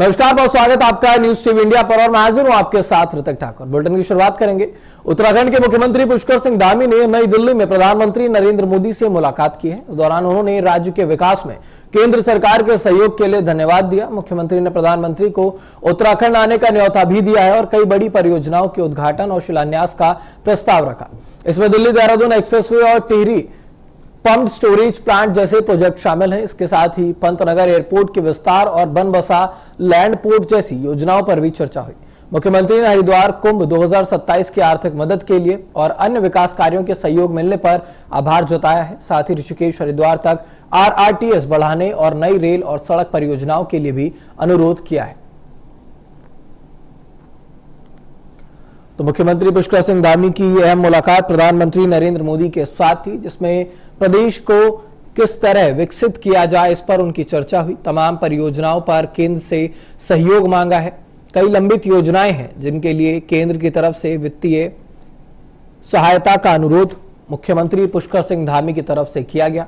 नमस्कार, बहुत स्वागत आपका न्यूज टीवी इंडिया पर और मैं हाजिर हूं आपके साथ ऋतिक ठाकुर। बुलेटिन की शुरुआत करेंगे। उत्तराखंड के मुख्यमंत्री पुष्कर सिंह धामी ने नई दिल्ली में प्रधानमंत्री नरेंद्र मोदी से मुलाकात की है। इस दौरान उन्होंने राज्य के विकास में केंद्र सरकार के सहयोग के लिए धन्यवाद दिया। मुख्यमंत्री ने प्रधानमंत्री को उत्तराखंड आने का न्योता भी दिया है और कई बड़ी परियोजनाओं के उद्घाटन और शिलान्यास का प्रस्ताव रखा। इसमें दिल्ली देहरादून एक्सप्रेसवे और टिहरी पंप्ड स्टोरेज प्लांट जैसे प्रोजेक्ट शामिल हैं। इसके साथ ही पंतनगर एयरपोर्ट के विस्तार और बनबसा लैंड पोर्ट जैसी योजनाओं पर भी चर्चा हुई। मुख्यमंत्री ने हरिद्वार कुंभ 2027 की आर्थिक मदद के लिए और अन्य विकास कार्यों के सहयोग मिलने पर आभार जताया है। साथ ही ऋषिकेश हरिद्वार तक RRTS बढ़ाने और नई रेल और सड़क परियोजनाओं के लिए भी अनुरोध किया है। तो मुख्यमंत्री पुष्कर सिंह धामी की अहम मुलाकात प्रधानमंत्री नरेंद्र मोदी के साथ थी, जिसमें प्रदेश को किस तरह विकसित किया जाए इस पर उनकी चर्चा हुई। तमाम परियोजनाओं पर केंद्र से सहयोग मांगा है। कई लंबित योजनाएं हैं जिनके लिए केंद्र की तरफ से वित्तीय सहायता का अनुरोध मुख्यमंत्री पुष्कर सिंह धामी की तरफ से किया गया।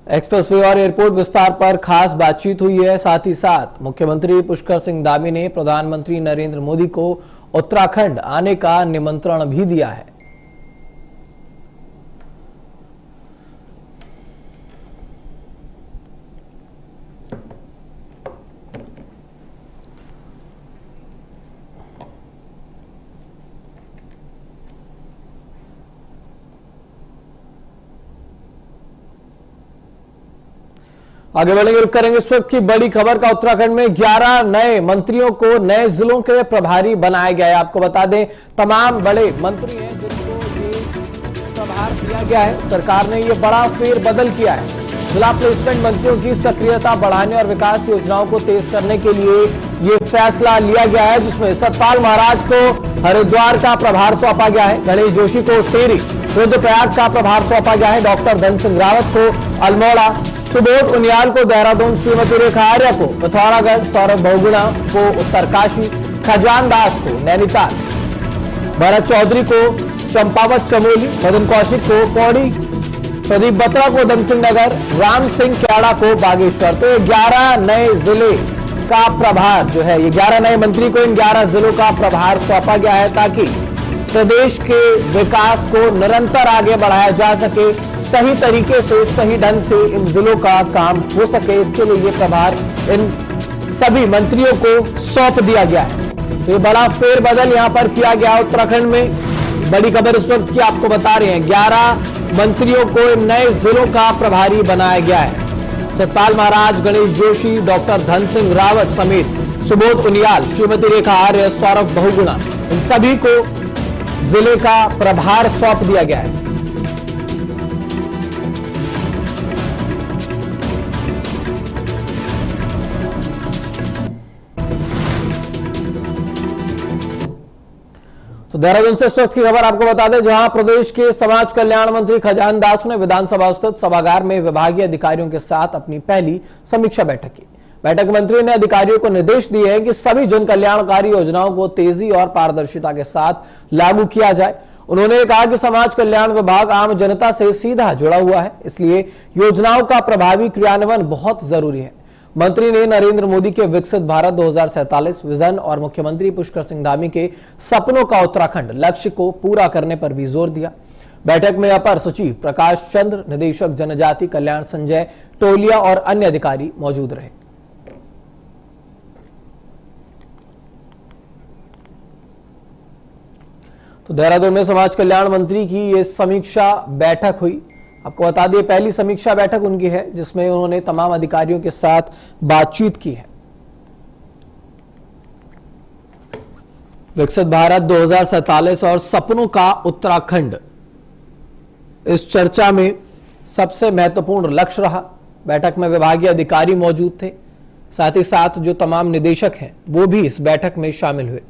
एक्सप्रेसवे और एयरपोर्ट विस्तार पर खास बातचीत हुई है। साथ ही साथ मुख्यमंत्री पुष्कर सिंह धामी ने प्रधानमंत्री नरेंद्र मोदी को उत्तराखंड आने का निमंत्रण भी दिया है। आगे बढ़ेंगे, रुक करेंगे इस वक्त की बड़ी खबर का। उत्तराखंड में 11 नए मंत्रियों को नए जिलों के प्रभारी बनाया गया है। आपको बता दें, तमाम बड़े मंत्री हैं जिनको ये प्रभार दिया गया है। सरकार ने ये बड़ा फेरबदल किया है। जिला प्लेसमेंट मंत्रियों की सक्रियता बढ़ाने और विकास योजनाओं को तेज करने के लिए ये फैसला लिया गया है, जिसमें सतपाल महाराज को हरिद्वार का प्रभार सौंपा गया है, गणेश जोशी को टिहरी रुद्रप्रयाग का प्रभार सौंपा गया है, डॉक्टर धन सिंह रावत को अल्मोड़ा, सुबोध उनियाल को देहरादून, श्रीमती रेखा आर्य को पिथौरागढ़, सौरभ बहुगुणा को उत्तरकाशी, खजान दास को नैनीताल, भरत चौधरी को चंपावत चमोली, मदन कौशिक को पौड़ी, प्रदीप बत्रा को धनसिंह नगर, राम सिंह क्याड़ा को बागेश्वर। तो 11 नए जिले का प्रभार जो है, ये 11 नए मंत्री को इन 11 जिलों का प्रभार सौंपा गया है ताकि प्रदेश के विकास को निरंतर आगे बढ़ाया जा सके, सही तरीके से सही ढंग से इन जिलों का काम हो सके। इसके लिए ये प्रभार इन सभी मंत्रियों को सौंप दिया गया है। तो ये बड़ा फेरबदल यहां पर किया गया उत्तराखंड में। बड़ी खबर इस वक्त की आपको बता रहे हैं, 11 मंत्रियों को इन नए जिलों का प्रभारी बनाया गया है। सतपाल महाराज, गणेश जोशी, डॉक्टर धन सिंह रावत समेत सुबोध उनियाल, श्रीमती रेखा आर्य, सौरभ बहुगुणा, इन सभी को जिले का प्रभार सौंप दिया गया है। तो देहरादून से इस वक्त की खबर आपको बता दें, जहां प्रदेश के समाज कल्याण मंत्री खजान दास ने विधानसभा स्थित सभागार में विभागीय अधिकारियों के साथ अपनी पहली समीक्षा बैठक की। बैठक मंत्री ने अधिकारियों को निर्देश दिए हैं कि सभी जन कल्याणकारी योजनाओं को तेजी और पारदर्शिता के साथ लागू किया जाए। उन्होंने कहा कि समाज कल्याण विभाग आम जनता से सीधा जुड़ा हुआ है, इसलिए योजनाओं का प्रभावी क्रियान्वयन बहुत जरूरी है। मंत्री ने नरेंद्र मोदी के विकसित भारत 2047 विजन और मुख्यमंत्री पुष्कर सिंह धामी के सपनों का उत्तराखंड लक्ष्य को पूरा करने पर भी जोर दिया। बैठक में अपर सचिव प्रकाश चंद्र, निदेशक जनजाति कल्याण संजय टोलिया और अन्य अधिकारी मौजूद रहे। तो देहरादून में समाज कल्याण मंत्री की ये समीक्षा बैठक हुई। आपको बता दिए, पहली समीक्षा बैठक उनकी है जिसमें उन्होंने तमाम अधिकारियों के साथ बातचीत की है। विकसित भारत 2047 और सपनों का उत्तराखंड इस चर्चा में सबसे महत्वपूर्ण लक्ष्य रहा। बैठक में विभागीय अधिकारी मौजूद थे, साथ ही साथ जो तमाम निदेशक हैं वो भी इस बैठक में शामिल हुए।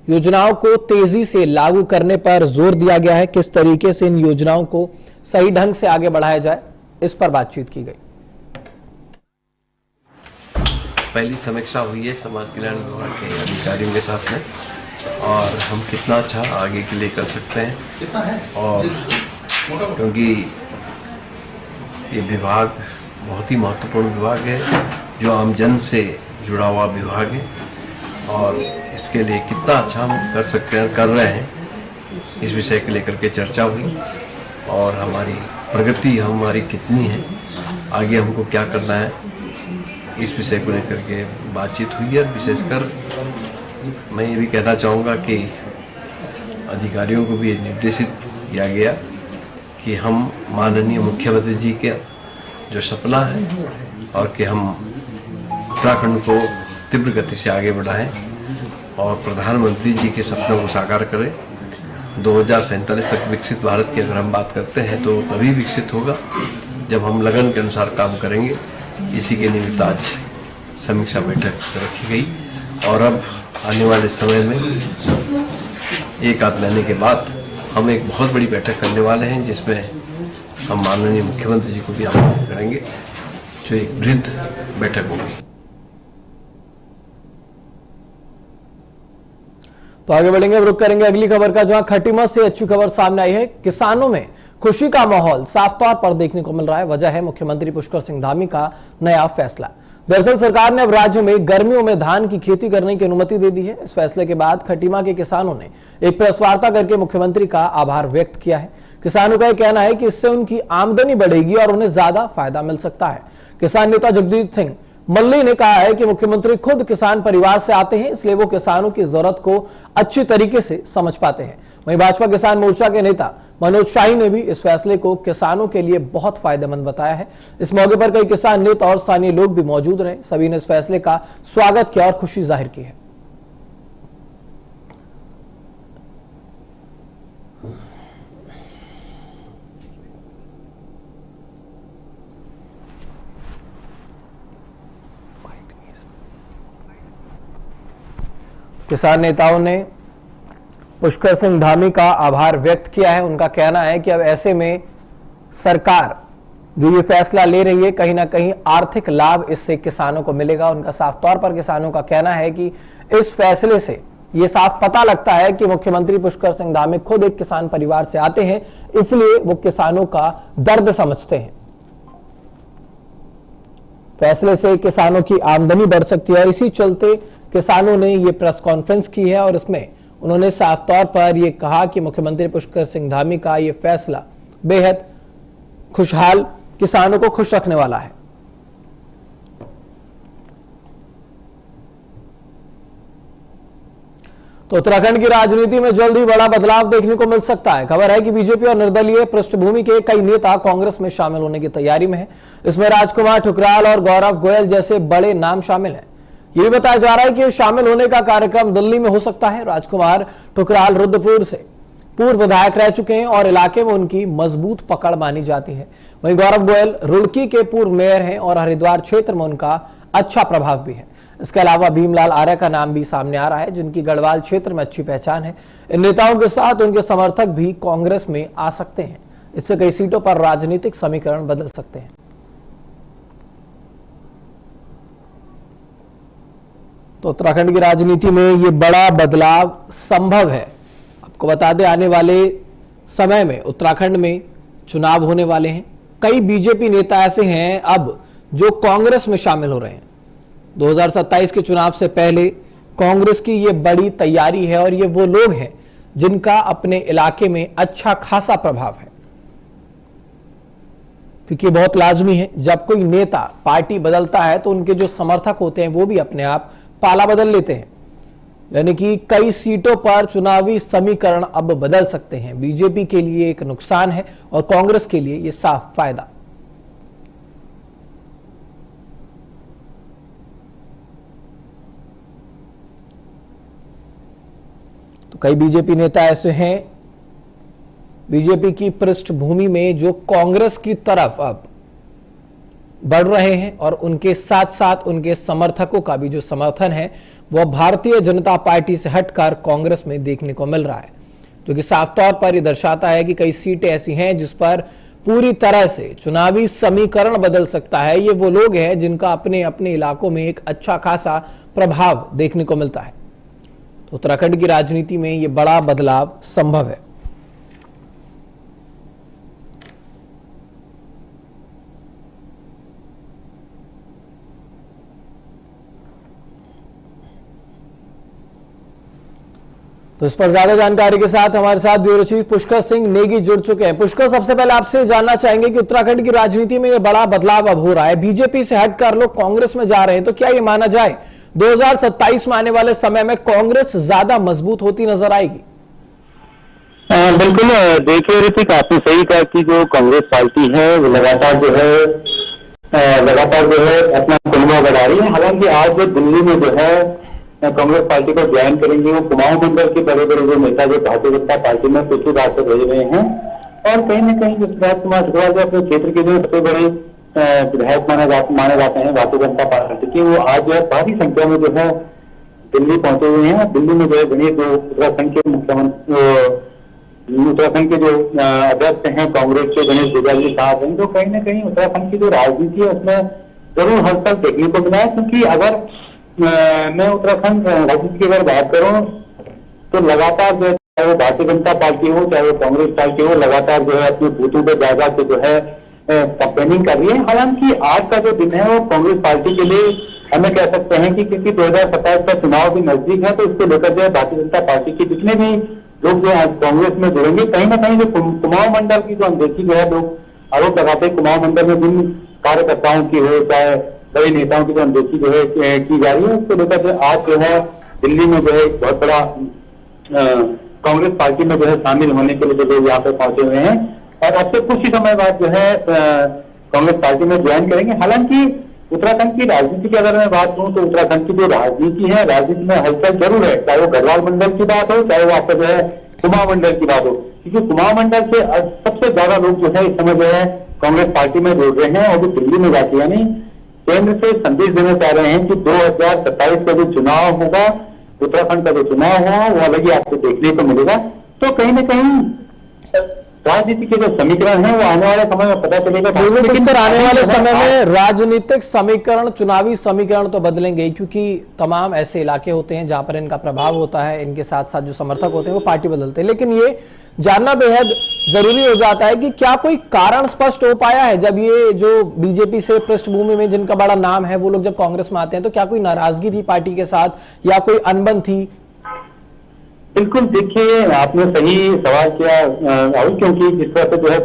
योजनाओं को तेजी से लागू करने पर जोर दिया गया है। किस तरीके से इन योजनाओं को सही ढंग से आगे बढ़ाया जाए, इस पर बातचीत की गई। पहली समीक्षा हुई है समाज कल्याण विभाग के अधिकारियों के साथ में, और हम कितना अच्छा आगे के लिए कर सकते हैं। और क्योंकि ये विभाग बहुत ही महत्वपूर्ण विभाग है, जो आम जन से जुड़ा हुआ विभाग है, और इसके लिए कितना अच्छा हम कर सकते हैं, कर रहे हैं, इस विषय को लेकर के चर्चा हुई और हमारी प्रगति हमारी कितनी है, आगे हमको क्या करना है, इस विषय को लेकर के बातचीत हुई है। विशेषकर मैं ये भी कहना चाहूँगा कि अधिकारियों को भी ये निर्देशित किया गया कि हम माननीय मुख्यमंत्री जी के जो सपना है और कि हम उत्तराखंड को तीव्र गति से आगे बढ़ाएं और प्रधानमंत्री जी के सपनों को साकार करें। 2047 तक विकसित भारत की अगर हम बात करते हैं तो तभी विकसित होगा जब हम लगन के अनुसार काम करेंगे। इसी के निमित्त आज समीक्षा बैठक रखी गई और अब आने वाले समय में एक आध महीने के बाद हम एक बहुत बड़ी बैठक करने वाले हैं, जिसमें हम माननीय मुख्यमंत्री जी को भी आमंत्रित करेंगे, जो एक वृहद बैठक होगी। तो आगे बढ़ेंगे, रुक करेंगे अगली खबर का, जहां खटीमा से अच्छी खबर सामने आई है। किसानों में खुशी का माहौल साफ तौर पर देखने को मिल रहा है। वजह है मुख्यमंत्री पुष्कर सिंह धामी का नया फैसला। दरअसल सरकार ने अब राज्य में गर्मियों में धान की खेती करने की अनुमति दे दी है। इस फैसले के बाद खटीमा के किसानों ने एक प्रेस वार्ता करके मुख्यमंत्री का आभार व्यक्त किया है। किसानों का यह कहना है कि इससे उनकी आमदनी बढ़ेगी और उन्हें ज्यादा फायदा मिल सकता है। किसान नेता जगदीप सिंह मल्ली ने कहा है कि मुख्यमंत्री खुद किसान परिवार से आते हैं, इसलिए वो किसानों की जरूरत को अच्छी तरीके से समझ पाते हैं। वहीं भाजपा किसान मोर्चा के नेता मनोज शाही ने भी इस फैसले को किसानों के लिए बहुत फायदेमंद बताया है। इस मौके पर कई किसान नेता और स्थानीय लोग भी मौजूद रहे। सभी ने इस फैसले का स्वागत किया और खुशी जाहिर की है। किसान नेताओं ने पुष्कर सिंह धामी का आभार व्यक्त किया है। उनका कहना है कि अब ऐसे में सरकार जो ये फैसला ले रही है, कहीं ना कहीं आर्थिक लाभ इससे किसानों को मिलेगा। उनका साफ तौर पर किसानों का कहना है कि इस फैसले से ये साफ पता लगता है कि मुख्यमंत्री पुष्कर सिंह धामी खुद एक किसान परिवार से आते हैं, इसलिए वो किसानों का दर्द समझते हैं। फैसले से किसानों की आमदनी बढ़ सकती है और इसी चलते किसानों ने ये प्रेस कॉन्फ्रेंस की है और इसमें उन्होंने साफ तौर पर यह कहा कि मुख्यमंत्री पुष्कर सिंह धामी का यह फैसला बेहद खुशहाल किसानों को खुश रखने वाला है। तो उत्तराखंड की राजनीति में जल्द ही बड़ा बदलाव देखने को मिल सकता है। खबर है कि बीजेपी और निर्दलीय पृष्ठभूमि के कई नेता कांग्रेस में शामिल होने की तैयारी में है। इसमें राजकुमार ठुकराल और गौरव गोयल जैसे बड़े नाम शामिल हैं। ये भी बताया जा रहा है कि शामिल होने का कार्यक्रम दिल्ली में हो सकता है। राजकुमार ठुकराल रुद्रपुर से पूर्व विधायक रह चुके हैं और इलाके में उनकी मजबूत पकड़ मानी जाती है। वहीं गौरव गोयल रुड़की के पूर्व मेयर हैं और हरिद्वार क्षेत्र में उनका अच्छा प्रभाव भी है। इसके अलावा भीमलाल आर्य का नाम भी सामने आ रहा है, जिनकी गढ़वाल क्षेत्र में अच्छी पहचान है। इन नेताओं के साथ उनके समर्थक भी कांग्रेस में आ सकते हैं। इससे कई सीटों पर राजनीतिक समीकरण बदल सकते हैं। तो उत्तराखंड की राजनीति में यह बड़ा बदलाव संभव है। आपको बता दें, आने वाले समय में उत्तराखंड में चुनाव होने वाले हैं। कई बीजेपी नेता ऐसे हैं अब जो कांग्रेस में शामिल हो रहे हैं। 2027 के चुनाव से पहले कांग्रेस की यह बड़ी तैयारी है और ये वो लोग हैं जिनका अपने इलाके में अच्छा खासा प्रभाव है, क्योंकि बहुत लाजमी है जब कोई नेता पार्टी बदलता है तो उनके जो समर्थक होते हैं वो भी अपने आप पाला बदल लेते हैं। यानी कि कई सीटों पर चुनावी समीकरण अब बदल सकते हैं। बीजेपी के लिए एक नुकसान है और कांग्रेस के लिए यह साफ फायदा। तो कई बीजेपी नेता ऐसे हैं बीजेपी की पृष्ठभूमि में जो कांग्रेस की तरफ अब बढ़ रहे हैं और उनके साथ साथ उनके समर्थकों का भी जो समर्थन है वह भारतीय जनता पार्टी से हटकर कांग्रेस में देखने को मिल रहा है, जो कि साफ तौर पर यह दर्शाता है कि कई सीटें ऐसी हैं जिस पर पूरी तरह से चुनावी समीकरण बदल सकता है। ये वो लोग हैं जिनका अपने अपने इलाकों में एक अच्छा खासा प्रभाव देखने को मिलता है। तो उत्तराखंड की राजनीति में यह बड़ा बदलाव संभव है। तो इस पर ज्यादा जानकारी के साथ हमारे साथ ब्यूरो चीफ पुष्कर सिंह नेगी जुड़ चुके हैं। पुष्कर, सबसे पहले आपसे जानना चाहेंगे कि उत्तराखंड की राजनीति में ये बड़ा बदलाव अब हो रहा है, बीजेपी से हटकर लोग कांग्रेस में जा रहे हैं, तो क्या ये माना जाए 2027 में आने वाले समय में कांग्रेस ज्यादा मजबूत होती नजर आएगी? बिल्कुल। देखिए ऋतिक, आपने सही कहा कि जो कांग्रेस पार्टी है वो लगातार जो है अपना कुलवा बढ़ा रही है। हालांकि आज जो दिल्ली में जो है कांग्रेस पार्टी को ज्वाइन करेंगे वो कुमाऊं मंडल के बड़े बड़े जो नेता जो भारतीय जनता पार्टी में पिछली बार से भेज रहे हैं, और कहीं न कहीं जो सिद्धार्थ कुमार अग्रवाल जो अपने क्षेत्र के जो सबसे बड़े विधायक माने जाते हैं भारतीय जनता पार्टी के, वो आज जो है भारी संख्या में जो है दिल्ली पहुंचे हुए हैं। दिल्ली में जो है गणेश जो उत्तराखंड के मुख्यमंत्री, उत्तराखंड के जो अध्यक्ष हैं कांग्रेस के, गणेश गोपाल साहब हैं, तो कहीं न कहीं उत्तराखंड की जो राजनीति है उसमें जरूर हलचल देखने को मिला है। क्योंकि अगर मैं उत्तराखंड राजनीति की अगर बात करूं तो लगातार जो है, चाहे वो भारतीय जनता पार्टी हो चाहे वो कांग्रेस पार्टी हो, लगातार जो है अपनी बूथों पर जाकर के जो है कैंपेनिंग कर रही है। हालांकि आज का जो दिन है वो कांग्रेस पार्टी के लिए हमें कह सकते हैं कि क्योंकि 2027 का चुनाव भी नजदीक है, तो इसको लेकर जो है भारतीय जनता पार्टी के जितने भी लोग जो आज कांग्रेस में जुड़ेंगे, कहीं ना कहीं जो कुमाऊं मंडल की जो अनदेखी जो है लोग आरोप लगाते हैं, कुमाऊं मंडल में जिन कार्यकर्ताओं की हो चाहे बड़े नेताओं की जो अनदेखी जो है की जा रही है, उसको लेकर जो आज जो है दिल्ली में जो है एक बहुत बड़ा कांग्रेस पार्टी में जो है शामिल होने के लिए जो लोग यहाँ पे पहुंचे हुए हैं, और अब से कुछ ही समय बाद जो है कांग्रेस पार्टी में ज्वाइन करेंगे। हालांकि उत्तराखंड की राजनीति की अगर मैं बात करूं तो उत्तराखंड की जो राजनीति है, राजनीति में हलचल जरूर है, चाहे वो गढ़वाल मंडल की बात हो चाहे वो आपका जो है कुमाऊं मंडल की बात हो, क्योंकि कुमाऊं मंडल से सबसे ज्यादा लोग जो है इस समय जो है कांग्रेस पार्टी में जुड़ रहे हैं, और वो दिल्ली में जाके यानी केंद्र से संदेश देना चाह रहे हैं कि 2027 का जो चुनाव होगा, उत्तराखंड का जो चुनाव होगा वो अलग ही आपको देखने को मिलेगा। तो कहीं ना कहीं राजनीति के जो समीकरण है वो आने वाले समय में पता चलेगा। लेकिन आने वाले समय में राजनीतिक समीकरण, चुनावी समीकरण तो बदलेंगे, क्योंकि तमाम ऐसे इलाके होते हैं जहां पर इनका प्रभाव होता है, इनके साथ साथ जो समर्थक होते हैं वो पार्टी बदलते हैं। लेकिन ये जानना बेहद जरूरी हो जाता है कि क्या कोई कारण स्पष्ट हो पाया है, जब ये जो बीजेपी से पृष्ठभूमि में जिनका बड़ा नाम है वो लोग जब कांग्रेस में आते हैं, तो क्या कोई नाराजगी थी पार्टी के साथ या कोई अनबन थी? बिल्कुल, देखिए आपने सही सवाल किया राहुल, क्योंकि जिस तरह से जो है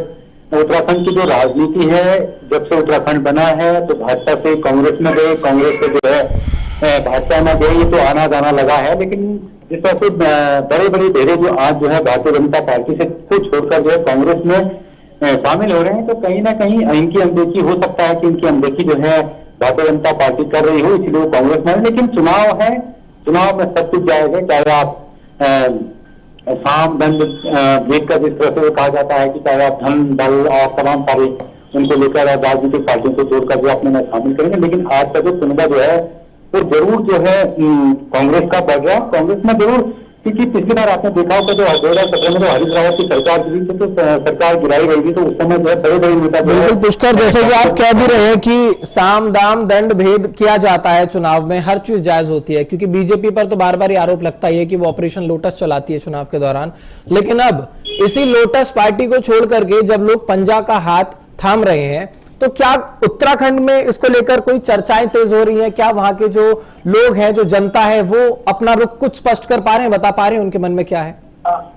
उत्तराखंड की जो राजनीति है, जब से उत्तराखंड बना है तो भाजपा से कांग्रेस में गए, कांग्रेस से जो है भाजपा में गए, ये तो आना जाना लगा है। लेकिन जिस तरह से बड़े बड़े डेरे जो आज जो है भारतीय जनता पार्टी से को छोड़कर जो है कांग्रेस में शामिल हो रहे हैं, तो कहीं ना कहीं इनकी अनदेखी हो सकता है कि इनकी अनदेखी जो है भारतीय जनता पार्टी कर रही हो, इसलिए वो कांग्रेस में है। लेकिन चुनाव है, चुनाव में सब कुछ जाएगा, चाहे आप साम दंड देख कर जिस तरह से कहा जाता है कि चाहे आप धन बल और तमाम सारे उनको लेकर राजनीतिक पार्टियों को जोड़कर जो अपने में शामिल करेंगे, लेकिन आज का जो चुनाव जो है वो जरूर जो है कांग्रेस का बढ़ रहा है, कांग्रेस में जरूर, क्योंकि पिछली बार आपने देखा होगा जो 2017 में जो हरीश रावत की सरकार गिरी थी, तो सरकार गिराई गई थी, तो उस समय जो है बड़े बड़े नेता बिल्कुल पुष्कर, जैसे कि आप कह भी रहे हैं कि साम दाम दंड भेद किया जाता है चुनाव में, हर चीज जायज होती है, क्योंकि बीजेपी पर तो बार बार ये आरोप लगता ही है कि वो ऑपरेशन लोटस चलाती है चुनाव के दौरान। लेकिन अब इसी लोटस पार्टी को छोड़ करके जब लोग पंजा का हाथ थाम रहे हैं, तो क्या उत्तराखंड में इसको लेकर कोई चर्चाएं तेज हो रही हैं? क्या वहां के जो लोग हैं, जो जनता है, वो अपना रुख कुछ स्पष्ट कर पा रहे हैं, बता पा रहे हैं उनके मन में क्या है?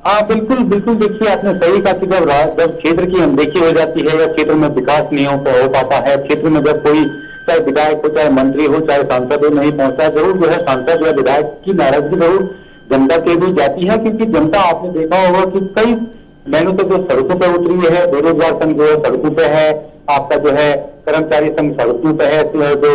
हाँ बिल्कुल बिल्कुल, देखिए आपने सही कहा कि जब क्षेत्र की अनदेखी हो जाती है या क्षेत्र में विकास नहीं हो पाता है, क्षेत्र में जब कोई चाहे विधायक हो चाहे मंत्री हो चाहे सांसद हो नहीं पहुंचता, जरूर जो है सांसद या विधायक की नाराजगी जरूर जनता के भी जाती है, क्योंकि जनता आपने देखा होगा कि कई महीनों से जो सड़कों पर उतरी है, बेरोजगार संघ जो है सड़कों पे है, आपका जो है कर्मचारी संघ सड़कों पे है, जो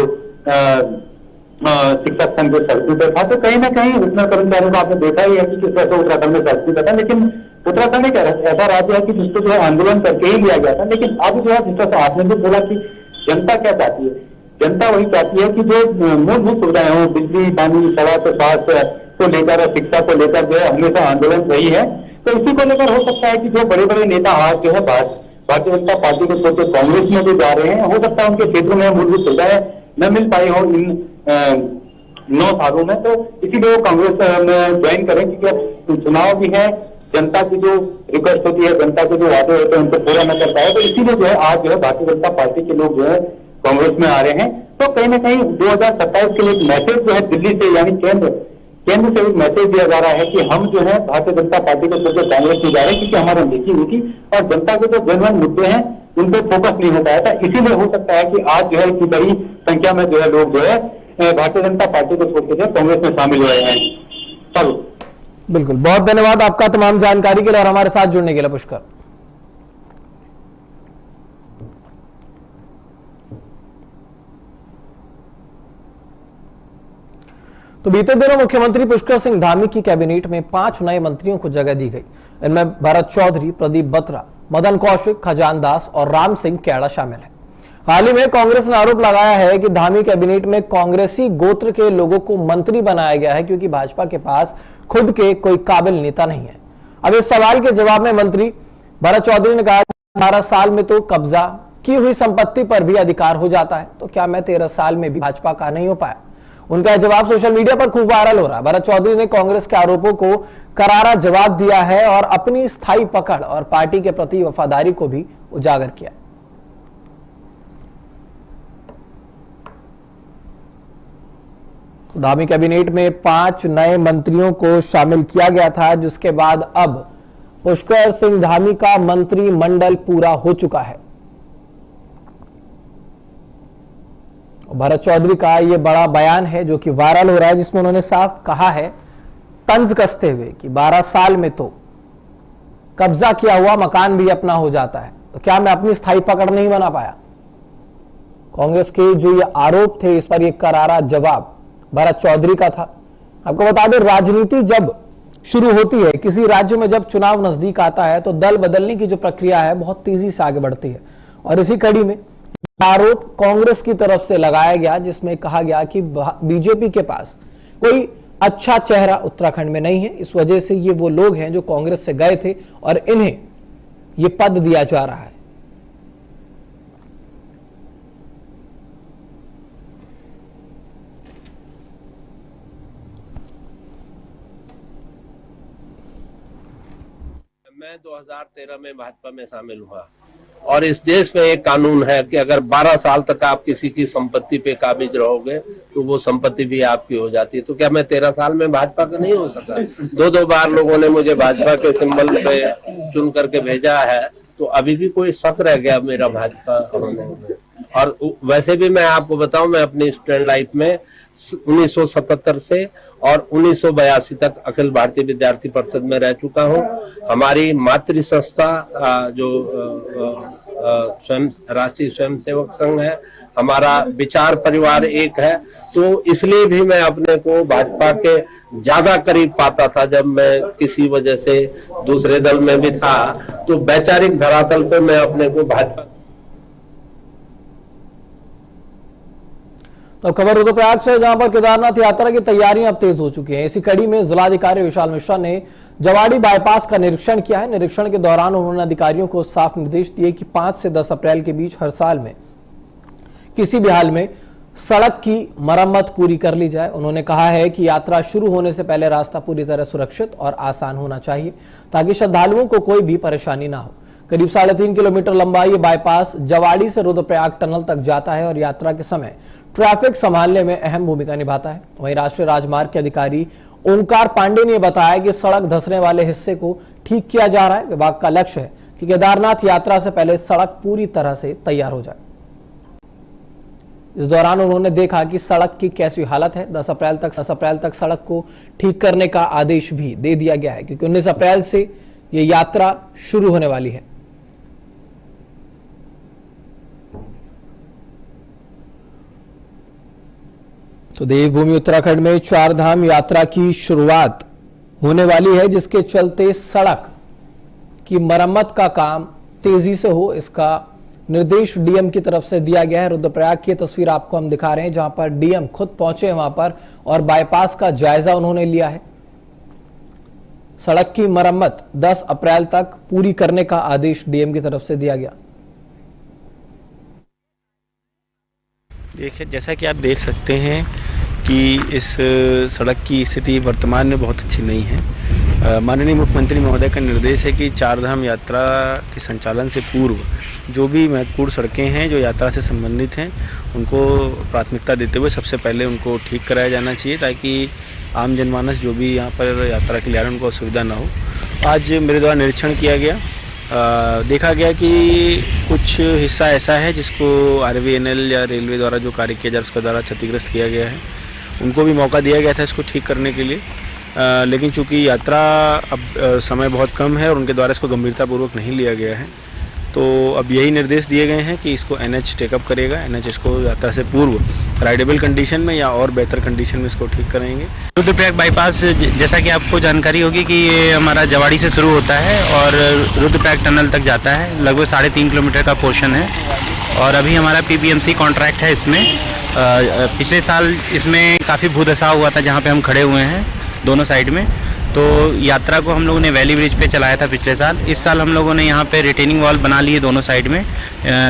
शिक्षक संघ जो सड़कों पे था, तो कहीं ना कहीं उत्तर कर्मचारियों को आपने देखा ही है कि किस तरह से उत्तराखंड में सड़कों पे था। लेकिन उत्तराखंड एक ऐसा राज्य है कि जिसको जो है आंदोलन करके ही लिया गया था। लेकिन अब जो है जिस तरह से आपने भी बोला कि जनता क्या चाहती है, जनता वही चाहती है कि जो मूलभूत सुविधाएं हो, बिजली पानी सड़क स्वास्थ्य को लेकर शिक्षा को लेकर जो है हमेशा आंदोलन रही है। तो इसी को लेकर हो सकता है कि जो बड़े बड़े नेता आज जो है भारतीय जनता पार्टी को छोड़ के कांग्रेस में जो जा रहे हैं, हो सकता है उनके क्षेत्रों में मूलभूत सुविधाएं न मिल पाई हो इन 9 सालों में, तो इसीलिए वो कांग्रेस में ज्वाइन करें, क्योंकि अब चुनाव भी है, जनता की जो रिक्वेस्ट होती है, जनता के जो वादे होते हैं उनको पूरा न कर पाए, तो इसीलिए जो है आज जो है भारतीय जनता पार्टी के लोग जो है कांग्रेस में आ रहे हैं। तो कहीं ना कहीं 2027 के लिए मैसेज जो है दिल्ली से यानी केंद्र केंद्र से एक मैसेज दिया जा रहा है कि हम जो है भारतीय जनता पार्टी को छोड़कर कांग्रेस में जा रहे हैं, क्योंकि हमारा नीति हुई और जनता के जो जनरल मुद्दे हैं उन पर फोकस नहीं हो पाया था। इसीलिए हो सकता है कि आज जो है इतनी बड़ी संख्या में जो है लोग जो है भारतीय जनता पार्टी को छोड़कर कांग्रेस में शामिल हो रहे हैं। चलो, बिल्कुल, बहुत धन्यवाद आपका तमाम जानकारी के लिए और हमारे साथ जुड़ने के लिए पुष्कर। तो बीते दिनों मुख्यमंत्री पुष्कर सिंह धामी की कैबिनेट में 5 नए मंत्रियों को जगह दी गई। इनमें भरत चौधरी, प्रदीप बत्रा, मदन कौशिक, खजान दास और राम सिंह कैड़ा शामिल है। हाल ही में कांग्रेस ने आरोप लगाया है कि धामी कैबिनेट में कांग्रेसी गोत्र के लोगों को मंत्री बनाया गया है, क्योंकि भाजपा के पास खुद के कोई काबिल नेता नहीं है। अब इस सवाल के जवाब में मंत्री भरत चौधरी ने कहा, 12 साल में तो कब्जा की हुई संपत्ति पर भी अधिकार हो जाता है, तो क्या मैं 13 साल में भी भाजपा का नहीं हो पाया? उनका जवाब सोशल मीडिया पर खूब वायरल हो रहा है। भरत चौधरी ने कांग्रेस के आरोपों को करारा जवाब दिया है और अपनी स्थायी पकड़ और पार्टी के प्रति वफादारी को भी उजागर किया। धामी कैबिनेट में 5 नए मंत्रियों को शामिल किया गया था, जिसके बाद अब पुष्कर सिंह धामी का मंत्रिमंडल पूरा हो चुका है। भरत चौधरी का यह बड़ा बयान है जो कि वायरल हो रहा है, जिसमें उन्होंने साफ कहा है, तंज कसते हुए, कि 12 साल में तो कब्जा किया हुआ मकान भी अपना हो जाता है, तो क्या मैं अपनी स्थायी पकड़ नहीं बना पाया? कांग्रेस के जो ये आरोप थे, इस पर यह करारा जवाब भरत चौधरी का था। आपको बता दें, राजनीति जब शुरू होती है, किसी राज्य में जब चुनाव नजदीक आता है, तो दल बदलने की जो प्रक्रिया है बहुत तेजी से आगे बढ़ती है। और इसी कड़ी में आरोप कांग्रेस की तरफ से लगाया गया, जिसमें कहा गया कि बीजेपी के पास कोई अच्छा चेहरा उत्तराखंड में नहीं है, इस वजह से ये वो लोग हैं जो कांग्रेस से गए थे और इन्हें ये पद दिया जा रहा है। मैं 2013 में भाजपा में शामिल हुआ और इस देश में एक कानून है कि अगर 12 साल तक आप किसी की संपत्ति पे काबिज रहोगे तो वो संपत्ति भी आपकी हो जाती है। तो क्या मैं 13 साल में भाजपा का नहीं हो सका? 2 बार लोगों ने मुझे भाजपा के सिंबल पे चुन करके भेजा है, तो अभी भी कोई शक रह गया मेरा भाजपा होने में? और वैसे भी मैं आपको बताऊं, मैं अपनी स्टूडेंट लाइफ में 1977 से और 1982 तक अखिल भारतीय विद्यार्थी परिषद में रह चुका हूं। हमारी मातृ संस्था जो स्वयं राष्ट्रीय स्वयंसेवक संघ है, हमारा विचार परिवार एक है, तो इसलिए भी मैं अपने को भाजपा के ज्यादा करीब पाता था। जब मैं किसी वजह से दूसरे दल में भी था, तो वैचारिक धरातल पे मैं अपने को भाजपा। तो खबर रुद्रप्रयाग से, जहां पर केदारनाथ यात्रा की तैयारियां अब तेज हो चुकी हैं। इसी कड़ी में जिलाधिकारी विशाल मिश्रा ने जवाड़ी बाईपास का निरीक्षण किया है। निरीक्षण के दौरान उन्होंने अधिकारियों को साफ निर्देश दिए कि 5 से 10 अप्रैल के बीच हर साल में किसी भी हाल में सड़क की मरम्मत पूरी कर ली जाए। उन्होंने कहा है कि यात्रा शुरू होने से पहले रास्ता पूरी तरह सुरक्षित और आसान होना चाहिए, ताकि श्रद्धालुओं को कोई भी परेशानी ना हो। करीब 3.5 किलोमीटर लंबा ये बाईपास जवाड़ी से रुद्रप्रयाग टनल तक जाता है और यात्रा के समय ट्रैफिक संभालने में अहम भूमिका निभाता है। वहीं राष्ट्रीय राजमार्ग के अधिकारी ओंकार पांडे ने बताया कि सड़क धंसने वाले हिस्से को ठीक किया जा रहा है। विभाग का लक्ष्य है कि केदारनाथ यात्रा से पहले सड़क पूरी तरह से तैयार हो जाए। इस दौरान उन्होंने देखा कि सड़क की कैसी हालत है। 10 अप्रैल तक सड़क को ठीक करने का आदेश भी दे दिया गया है, क्योंकि 19 अप्रैल से यह यात्रा शुरू होने वाली है। तो देवभूमि उत्तराखंड में 4 धाम यात्रा की शुरुआत होने वाली है, जिसके चलते सड़क की मरम्मत का काम तेजी से हो, इसका निर्देश डीएम की तरफ से दिया गया है। रुद्रप्रयाग की तस्वीर आपको हम दिखा रहे हैं, जहां पर डीएम खुद पहुंचे वहां पर और बाईपास का जायजा उन्होंने लिया है। सड़क की मरम्मत 10 अप्रैल तक पूरी करने का आदेश डीएम की तरफ से दिया गया। देखिए, जैसा कि आप देख सकते हैं कि इस सड़क की स्थिति वर्तमान में बहुत अच्छी नहीं है। माननीय मुख्यमंत्री महोदय का निर्देश है कि चारधाम यात्रा के संचालन से पूर्व जो भी महत्वपूर्ण सड़कें हैं जो यात्रा से संबंधित हैं उनको प्राथमिकता देते हुए सबसे पहले उनको ठीक कराया जाना चाहिए, ताकि आम जनमानस जो भी यहाँ पर यात्रा के लिए आ रहे हैं उनको असुविधा ना हो। आज मेरे द्वारा निरीक्षण किया गया, देखा गया कि कुछ हिस्सा ऐसा है जिसको RVNL या रेलवे द्वारा जो कार्य किया जा रहा है उसके द्वारा क्षतिग्रस्त किया गया है। उनको भी मौका दिया गया था इसको ठीक करने के लिए, लेकिन चूंकि यात्रा अब समय बहुत कम है और उनके द्वारा इसको गंभीरतापूर्वक नहीं लिया गया है, तो अब यही निर्देश दिए गए हैं कि इसको NH टेकअप करेगा। NH इसको यात्रा से पूर्व राइडेबल कंडीशन में या और बेहतर कंडीशन में इसको ठीक कराएंगे। रुद्रप्रयाग बाईपास, जैसा कि आपको जानकारी होगी कि ये हमारा जवाड़ी से शुरू होता है और रुद्रप्रयाग टनल तक जाता है। लगभग 3.5 किलोमीटर का पोर्शन है और अभी हमारा PPMC कॉन्ट्रैक्ट है इसमें। पिछले साल इसमें काफ़ी भूधसा हुआ था जहाँ पे हम खड़े हुए हैं दोनों साइड में, तो यात्रा को हम लोगों ने वैली ब्रिज पे चलाया था पिछले साल। इस साल हम लोगों ने यहाँ पे रिटेनिंग वॉल बना ली है दोनों साइड में,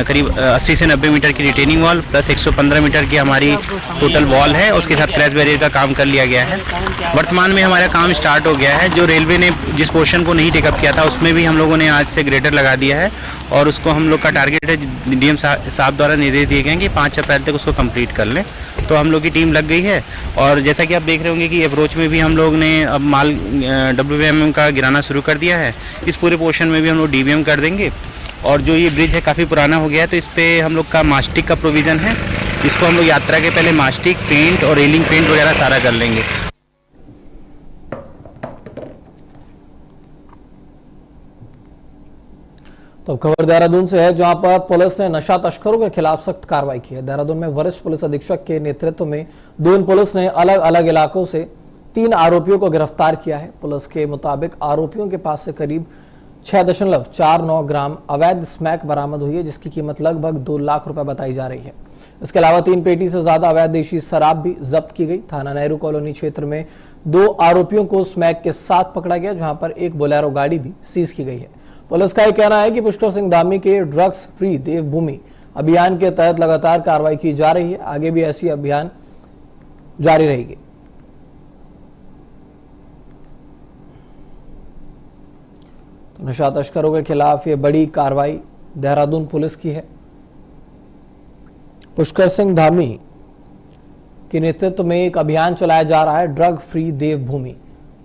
करीब 80 से 90 मीटर की रिटेनिंग वॉल प्लस 115 मीटर की हमारी टोटल वॉल है। उसके साथ क्रैश बैरियर का काम कर लिया गया है। वर्तमान में हमारा काम स्टार्ट हो गया है। जो रेलवे ने जिस पोर्शन को नहीं टेकअप किया था उसमें भी हम लोगों ने आज से ग्रेडर लगा दिया है और उसको हम लोग का टारगेट है, DM साहब द्वारा निर्देश दिए गए हैं कि 5 अप्रैल तक उसको कंप्लीट कर लें। तो हम लोग की टीम लग गई है और जैसा कि आप देख रहे होंगे कि अप्रोच में भी हम लोग ने अब माल WVM का गिराना शुरू कर दिया है। इस पूरे पोर्शन में भी हम लोग DVM कर देंगे और जो ये ब्रिज है काफ़ी पुराना हो गया है तो इस पर हम लोग का मास्टिक का प्रोविज़न है। इसको हम लोग यात्रा के पहले मास्टिक पेंट और रेलिंग पेंट वगैरह सारा कर लेंगे। तो खबर देहरादून से है, जहां पर पुलिस ने नशा तस्करों के खिलाफ सख्त कार्रवाई की है। देहरादून में वरिष्ठ पुलिस अधीक्षक के नेतृत्व में दून पुलिस ने अलग अलग इलाकों से 3 आरोपियों को गिरफ्तार किया है। पुलिस के मुताबिक आरोपियों के पास से करीब 6.49 ग्राम अवैध स्मैक बरामद हुई है, जिसकी कीमत लगभग 2 लाख रुपए बताई जा रही है। इसके अलावा 3 पेटी से ज्यादा अवैध देशी शराब भी जब्त की गई। थाना नेहरू कॉलोनी क्षेत्र में 2 आरोपियों को स्मैक के साथ पकड़ा गया, जहां पर एक बोलेरो गाड़ी भी सीज की गई है। पुलिस का यह कहना है कि पुष्कर सिंह धामी के ड्रग्स फ्री देवभूमि अभियान के तहत लगातार कार्रवाई की जा रही है। आगे भी ऐसी अभियान जारी रहेगी। तो नशा तस्करों के खिलाफ ये बड़ी कार्रवाई देहरादून पुलिस की है। पुष्कर सिंह धामी के नेतृत्व में एक अभियान चलाया जा रहा है, ड्रग फ्री देवभूमि।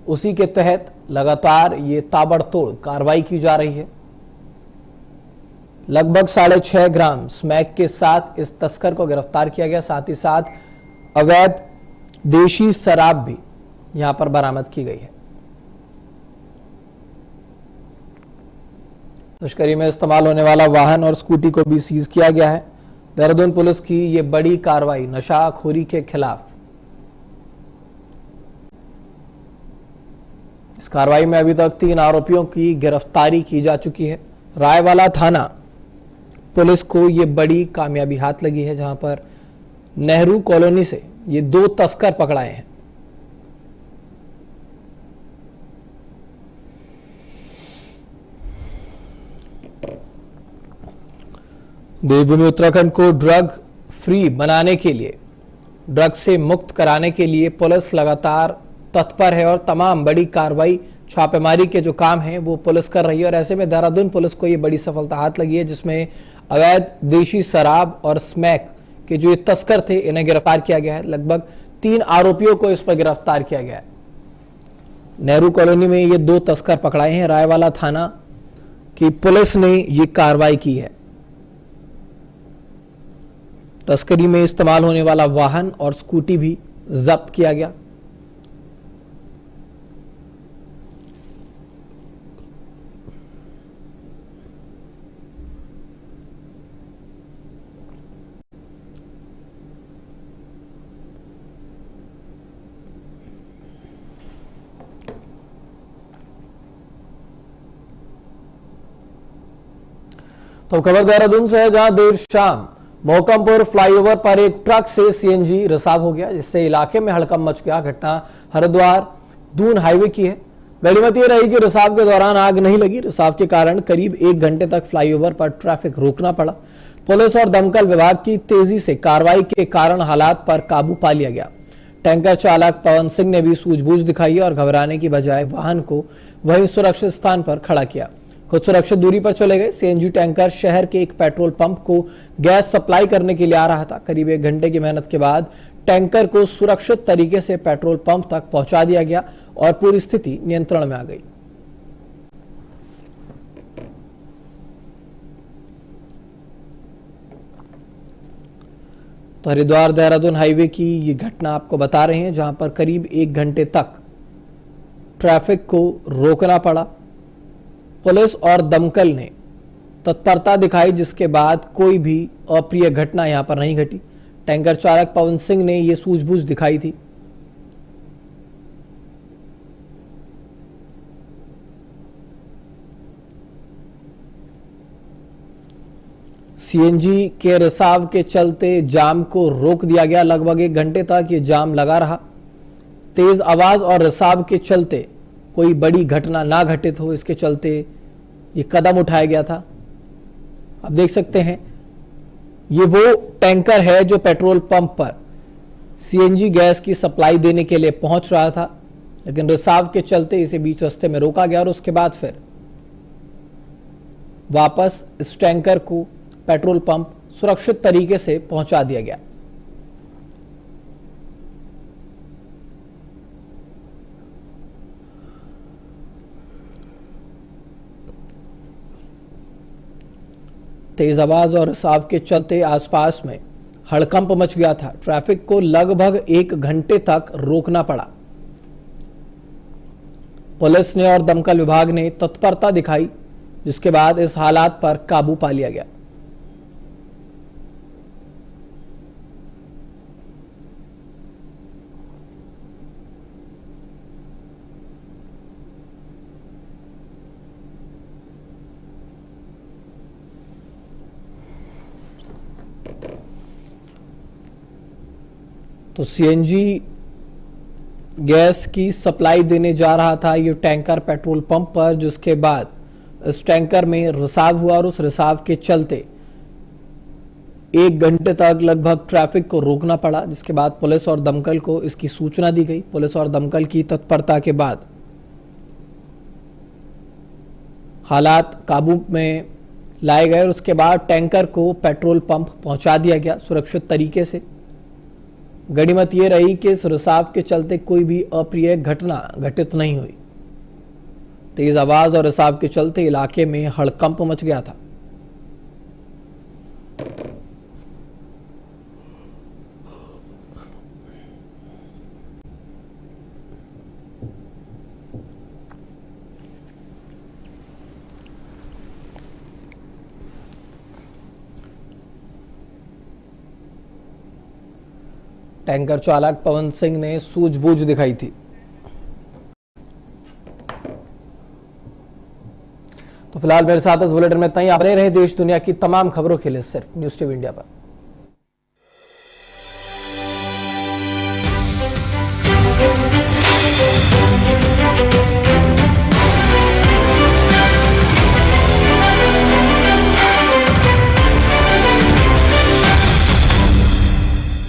उसी के तहत लगातार ये ताबड़तोड़ कार्रवाई की जा रही है। लगभग 6.5 ग्राम स्मैक के साथ इस तस्कर को गिरफ्तार किया गया। साथ ही साथ अवैध देशी शराब भी यहां पर बरामद की गई है। तस्करी में इस्तेमाल होने वाला वाहन और स्कूटी को भी सीज किया गया है। देहरादून पुलिस की ये बड़ी कार्रवाई नशाखोरी के खिलाफ। इस कार्रवाई में अभी तक 3 आरोपियों की गिरफ्तारी की जा चुकी है। रायवाला थाना पुलिस को ये बड़ी कामयाबी हाथ लगी है, जहां पर नेहरू कॉलोनी से ये 2 तस्कर पकड़ाए हैं। देवभूमि उत्तराखंड को ड्रग फ्री बनाने के लिए, ड्रग से मुक्त कराने के लिए पुलिस लगातार तत्पर है और तमाम बड़ी कार्रवाई छापेमारी के जो काम हैं वो पुलिस कर रही है। और ऐसे में देहरादून पुलिस को ये बड़ी सफलता हाथ लगी है, जिसमें अवैध देशी शराब और स्मैक के जो ये तस्कर थे इन्हें गिरफ्तार किया गया है। लगभग 3 आरोपियों को इस पर गिरफ्तार किया गया है। नेहरू कॉलोनी में ये 2 तस्कर पकड़ाए हैं। रायवाला थाना की पुलिस ने ये कार्रवाई की है। तस्करी में इस्तेमाल होने वाला वाहन और स्कूटी भी जब्त किया गया। तो खबर देहरादून से है, जहां देर शाम मोहकमपुर फ्लाईओवर पर एक ट्रक से CNG रिसाव हो गया, जिससे इलाके में हड़कंप मच गया। घटना हरिद्वार दून हाईवे की है। बड़ी बात यह रही कि रिसाव के दौरान आग नहीं लगी। रिसाव के कारण करीब 1 घंटे तक फ्लाईओवर पर ट्रैफिक रोकना पड़ा। पुलिस और दमकल विभाग की तेजी से कार्रवाई के कारण हालात पर काबू पा लिया गया। टैंकर चालक पवन सिंह ने भी सूझबूझ दिखाई और घबराने की बजाय वाहन को वहीं सुरक्षित स्थान पर खड़ा किया। खुद सुरक्षित दूरी पर चले गए। सीएनजी टैंकर शहर के एक पेट्रोल पंप को गैस सप्लाई करने के लिए आ रहा था। करीब 1 घंटे की मेहनत के बाद टैंकर को सुरक्षित तरीके से पेट्रोल पंप तक पहुंचा दिया गया और पूरी स्थिति नियंत्रण में आ गई। तो हरिद्वार देहरादून हाईवे की ये घटना आपको बता रहे हैं, जहां पर करीब 1 घंटे तक ट्रैफिक को रोकना पड़ा। पुलिस और दमकल ने तत्परता दिखाई, जिसके बाद कोई भी अप्रिय घटना यहां पर नहीं घटी। टैंकर चालक पवन सिंह ने यह सूझबूझ दिखाई थी। सीएनजी के रिसाव के चलते जाम को रोक दिया गया। लगभग 1 घंटे तक ये जाम लगा रहा। तेज आवाज और रिसाव के चलते कोई बड़ी घटना ना घटित हो, इसके चलते ये कदम उठाया गया था। आप देख सकते हैं, ये वो टैंकर है जो पेट्रोल पंप पर सीएनजी गैस की सप्लाई देने के लिए पहुंच रहा था, लेकिन रिसाव के चलते इसे बीच रास्ते में रोका गया और उसके बाद फिर वापस इस टैंकर को पेट्रोल पंप सुरक्षित तरीके से पहुंचा दिया गया। तेज आवाज और रिसाव के चलते आसपास में हड़कंप मच गया था। ट्रैफिक को लगभग 1 घंटे तक रोकना पड़ा। पुलिस ने और दमकल विभाग ने तत्परता दिखाई, जिसके बाद इस हालात पर काबू पा लिया गया। तो सीएनजी गैस की सप्लाई देने जा रहा था ये टैंकर पेट्रोल पंप पर, जिसके बाद इस टैंकर में रिसाव हुआ और उस रिसाव के चलते 1 घंटे तक लगभग ट्रैफिक को रोकना पड़ा, जिसके बाद पुलिस और दमकल को इसकी सूचना दी गई। पुलिस और दमकल की तत्परता के बाद हालात काबू में लाए गए और उसके बाद टैंकर को पेट्रोल पंप पहुंचा दिया गया सुरक्षित तरीके से। गनीमत यह रही कि इस रिसाव के चलते कोई भी अप्रिय घटना घटित नहीं हुई। तेज आवाज और रिसाव के चलते इलाके में हड़कंप मच गया था। टैंकर चालक पवन सिंह ने सूझबूझ दिखाई थी। तो फिलहाल मेरे साथ इस बुलेटिन में इतना ही। आप बने रहे देश दुनिया की तमाम खबरों के लिए सिर्फ न्यूज़ टीवी इंडिया पर।